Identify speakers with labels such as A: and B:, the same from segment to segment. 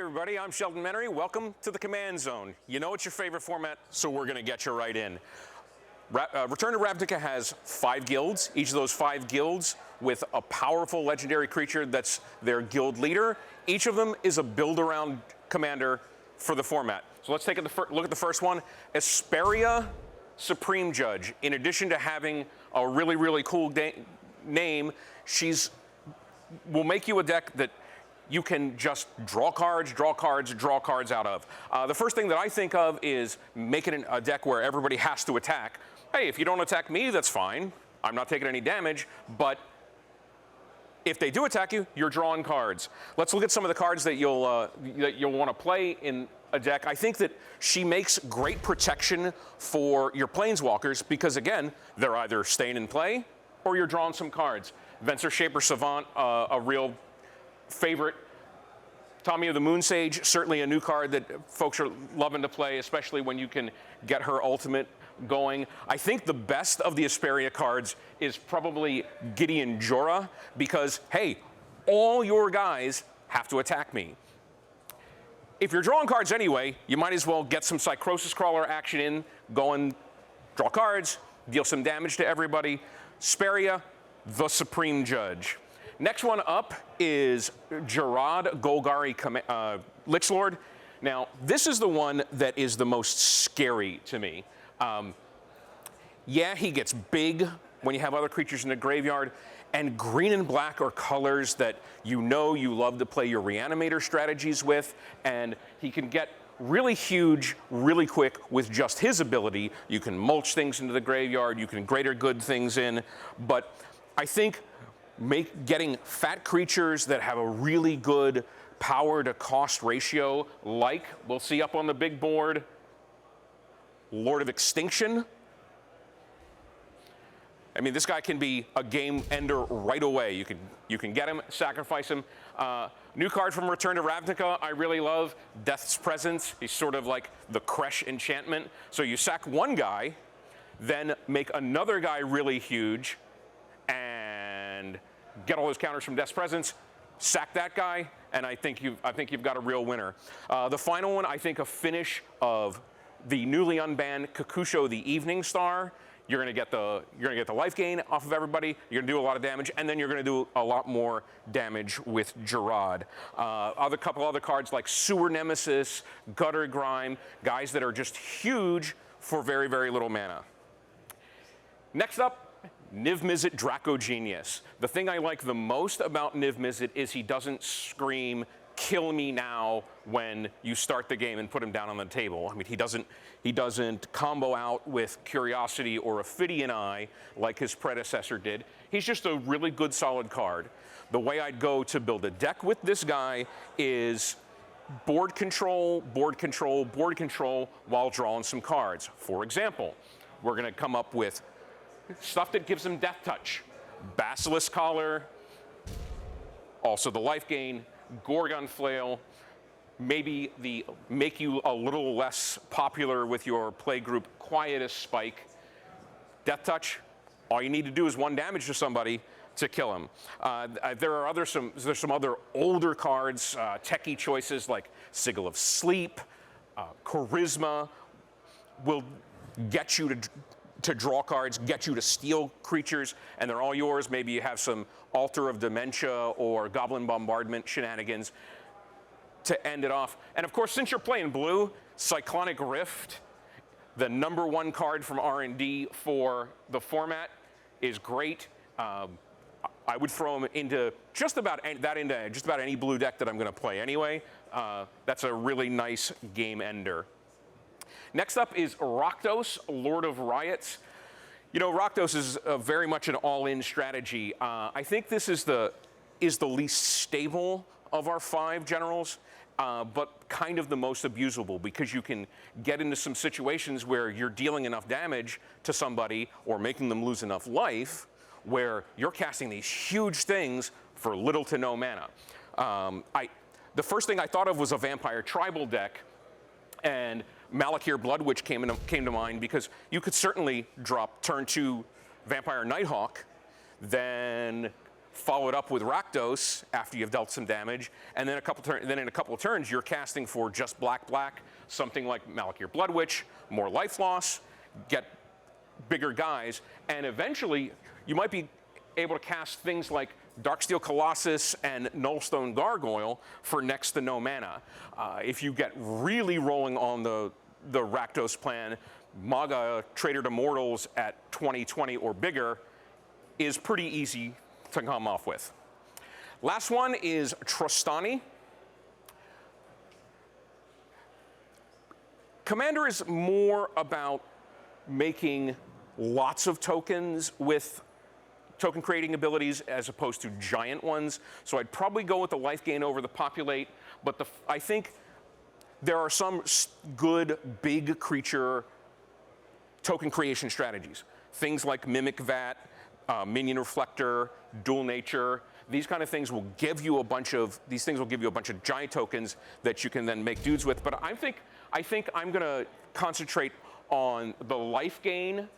A: everybody, I'm Sheldon Menery. Welcome to the Command Zone. You know it's your favorite format, so we're going to get you right in. Return to Ravnica has 5 guilds, each of those 5 guilds with a powerful legendary creature that's their guild leader. Each of them is a build-around commander for the format. So let's take a look at the first one. Perea, Supreme Judge. In addition to having a really, really cool name, will make you a deck that you can just draw cards out of. The first thing that I think of is making a deck where everybody has to attack. Hey, if you don't attack me, that's fine. I'm not taking any damage, but if they do attack you, you're drawing cards. Let's look at some of the cards that you'll want to play in a deck. I think that she makes great protection for your Planeswalkers because, again, they're either staying in play or you're drawing some cards. Venser Shaper Savant, a real favorite. Tommy of the Moon Sage, certainly a new card that folks are loving to play, especially when you can get her ultimate going. I think the best of the Perea cards is probably Gideon Jorah because, hey, all your guys have to attack me. If you're drawing cards anyway, you might as well get some Psychrosis Crawler action in, go and draw cards, deal some damage to everybody. Perea, the Supreme Judge. Next one up is Gerard Golgari Lichlord. Now, this is the one that is the most scary to me. Yeah, he gets big when you have other creatures in the graveyard, and green and black are colors that you love to play your Reanimator strategies with, and he can get really huge, really quick with just his ability. You can mulch things into the graveyard, you can greater good things in, but I think getting fat creatures that have a really good power to cost ratio, like we'll see up on the big board, Lord of Extinction. I mean, this guy can be a game ender right away. You can get him, sacrifice him. New card from Return to Ravnica I really love, Death's Presence. He's sort of like the Kresh enchantment. So you sack one guy, then make another guy really huge, and get all those counters from Death's Presence, sack that guy, and I think you've got a real winner. The final one, I think a finish of the newly unbanned Kakusho the Evening Star. You're gonna get the life gain off of everybody. You're gonna do a lot of damage, and then you're gonna do a lot more damage with Gerard. Couple other cards like Sewer Nemesis, Gutter Grime, guys that are just huge for very, very little mana. Next up, Niv Mizzet Dracco Genius. The thing I like the most about Niv Mizzet is he doesn't scream, "Kill me now," when you start the game and put him down on the table. I mean, he doesn't combo out with Curiosity or Ophidian Eye like his predecessor did. He's just a really good, solid card. The way I'd go to build a deck with this guy is board control, board control, board control while drawing some cards. For example, we're gonna come up with stuff that gives him Death Touch. Basilisk Collar, also the life gain, Gorgon Flail, maybe make you a little less popular with your play group, Quietus Spike. Death Touch, all you need to do is 1 damage to somebody to kill him. There's some other older cards, techie choices like Sigil of Sleep, Charisma will get you to draw cards, get you to steal creatures, and they're all yours. Maybe you have some Altar of Dementia or Goblin Bombardment shenanigans to end it off. And of course, since you're playing blue, Cyclonic Rift, the #1 card from R&D for the format, is great. I would throw him into just about any blue deck that I'm going to play anyway. That's a really nice game ender. Next up is Rakdos, Lord of Riots. You know, Rakdos is very much an all-in strategy. I think this is the least stable of our 5 generals, but kind of the most abusable because you can get into some situations where you're dealing enough damage to somebody or making them lose enough life where you're casting these huge things for little to no mana. The first thing I thought of was a Vampire Tribal deck, and Malakir Blood Witch came to mind because you could certainly drop turn 2 Vampire Nighthawk, then followed up with Rakdos after you've dealt some damage, and then in a couple of turns, you're casting for just black, something like Malakir Bloodwitch, more life loss, get bigger guys, and eventually you might be able to cast things like Darksteel Colossus and Nullstone Gargoyle for next to no mana. If you get really rolling on the Rakdos plan, Maga Traitor to Mortals at 2020 or bigger is pretty easy to come off with. Last one is Trostani. Commander is more about making lots of tokens with token creating abilities as opposed to giant ones. So I'd probably go with the life gain over the populate, but I think there are some good big creature token creation strategies. Things like Mimic Vat, Minion Reflector, Dual Nature. These kind of things will give you a bunch of giant tokens that you can then make dudes with. But I think I'm going to concentrate on the life gain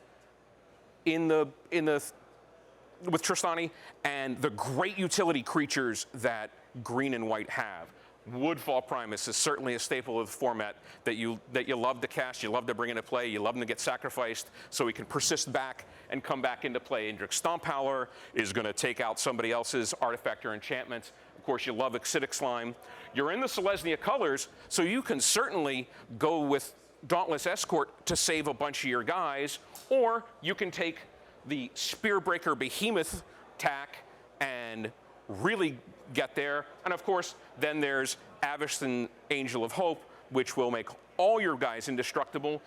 A: with Trostani and the great utility creatures that green and white have. Woodfall Primus is certainly a staple of the format that you love to cast, you love to bring into play, you love them to get sacrificed so he can persist back and come back into play. Indrik Stomp Howler is going to take out somebody else's artifact or enchantment. Of course, you love Acidic Slime. You're in the Selesnya colors, so you can certainly go with Dauntless Escort to save a bunch of your guys, or you can take the Spearbreaker Behemoth tack and really get there. And of course, then there's Avacyn Angel of Hope, which will make all your guys indestructible.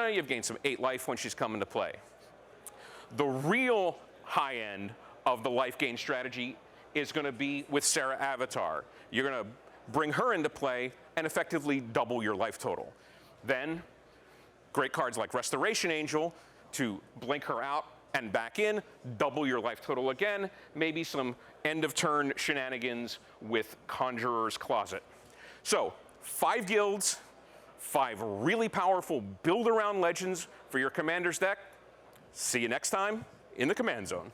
A: You've gained some 8 life when she's come into play. The real high end of the life gain strategy is going to be with Serra Avatar. You're going to bring her into play and effectively double your life total. Then, great cards like Restoration Angel to blink her out and back in, double your life total again, maybe some end of turn shenanigans with Conjurer's Closet. So 5 guilds, 5 really powerful build around legends for your commander's deck. See you next time in the Command Zone.